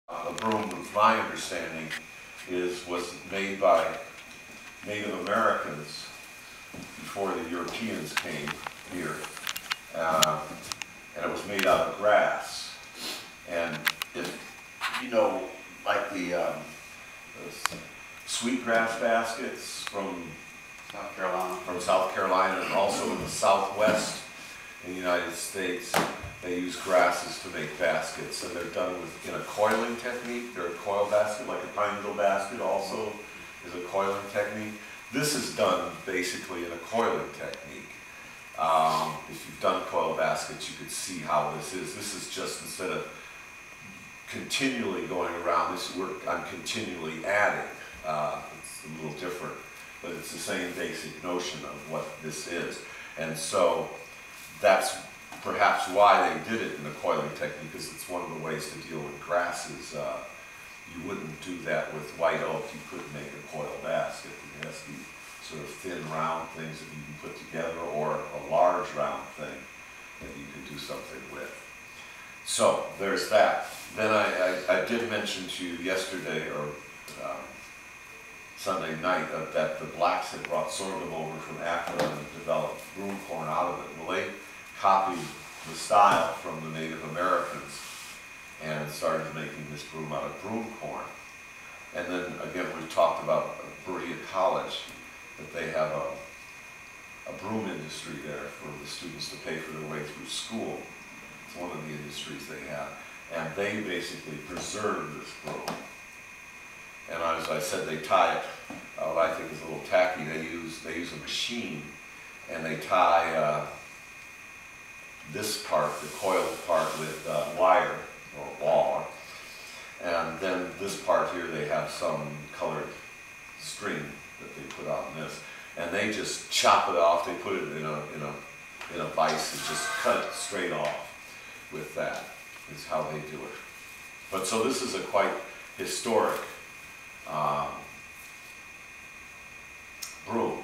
The broom, with my understanding, was made by Native Americans before the Europeans came here, and it was made out of grass. And you know, like the sweetgrass baskets from South Carolina, and also in the Southwest in the United States, they use grasses to make baskets, and they're done in a coiling technique. They're a coil basket, like a pine needle basket also is a coiling technique. This is done basically in a coiling technique. If you've done coil baskets, you could see how this is. This is just, instead of continually going around, I'm continually adding. It's a little different, but it's the same basic notion of what this is. And so that's perhaps why they did it in the coiling technique, because it's one of the ways to deal with grasses. You wouldn't do that with white oak. You couldn't make a coil basket. It has to be sort of thin, round things that you can put together, or a large, round thing that you can do something with. So there's that. Then I did mention to you yesterday, or Sunday night, that the blacks had brought sorghum over from Africa and developed broom corn out of it. Well, they copied the style from the Native Americans and started making this broom out of broom corn. And then again, we've talked about Berea College, that they have a broom industry there for the students to pay for their way through school. It's one of the industries they have. And they basically preserve this broom. And as I said, they tie it, what I think is a little tacky. They use a machine, and they tie this part, the coiled part, with wire or wire. And then this part here, they have some colored string that they put on this. And they just chop it off. They put it in a vise and just cut it straight off with that, is how they do it. But so this is a quite historic broom.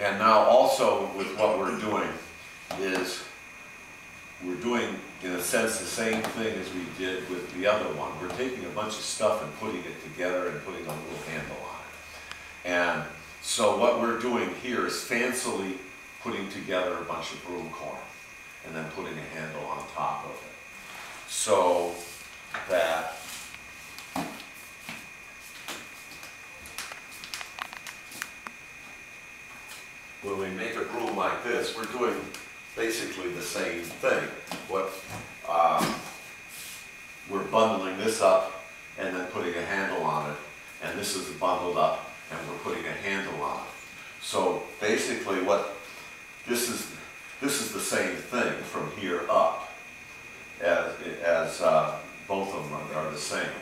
And now also with what we're doing is we're doing, in a sense, the same thing as we did with the other one. We're taking a bunch of stuff and putting it together and putting a little handle on it. And so what we're doing here is fancily putting together a bunch of broom corn and then putting a handle on top of it, so that when we make a broom like this, we're doing basically the same thing. We're bundling this up and then putting a handle on it, and this is bundled up and we're putting a handle on it. So basically this is the same thing from here up, as both of them are the same.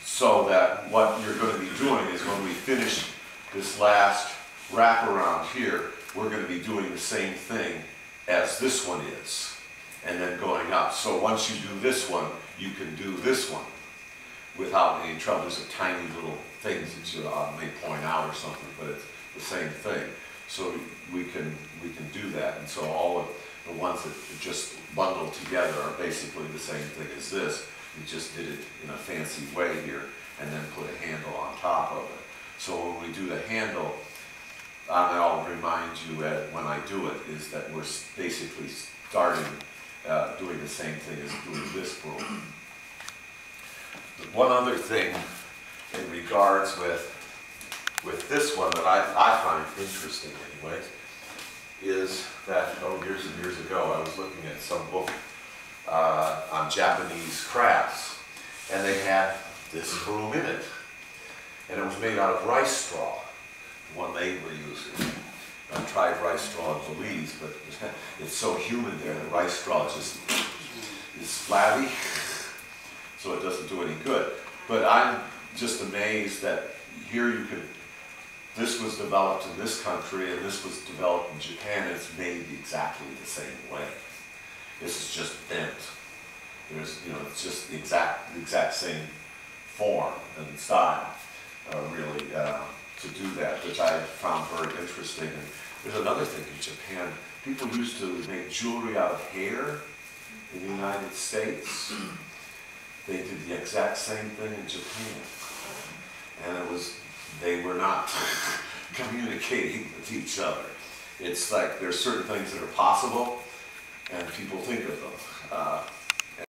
So that what you're going to be doing is, when we finish this last wraparound here, we're going to be doing the same thing as this one is, and then going up. So once you do this one, you can do this one without any trouble. There's a tiny little things that you may point out or something, but it's the same thing. So we can do that. And so all of the ones that are just bundled together are basically the same thing as this. We just did it in a fancy way here, and then put a handle on top of it. So when we do the handle, I'll remind you when I do it, is that we're basically starting doing the same thing as doing this broom. But one other thing in regards with this one that I find interesting anyways, is that, years and years ago, I was looking at some book on Japanese crafts, and they had this broom in it. And it was made out of rice straw, the one they were using. I've tried rice straw in Belize, but it's so humid there that rice straw just is flabby, so it doesn't do any good. But I'm just amazed that here this was developed in this country, and this was developed in Japan, and it's made exactly the same way. This is just bent. It's just the exact same form and style. Really, to do that, which I found very interesting. And there's another thing in Japan. People used to make jewelry out of hair in the United States. they did the exact same thing in Japan. And they were not communicating with each other. It's like there's certain things that are possible, and people think of them.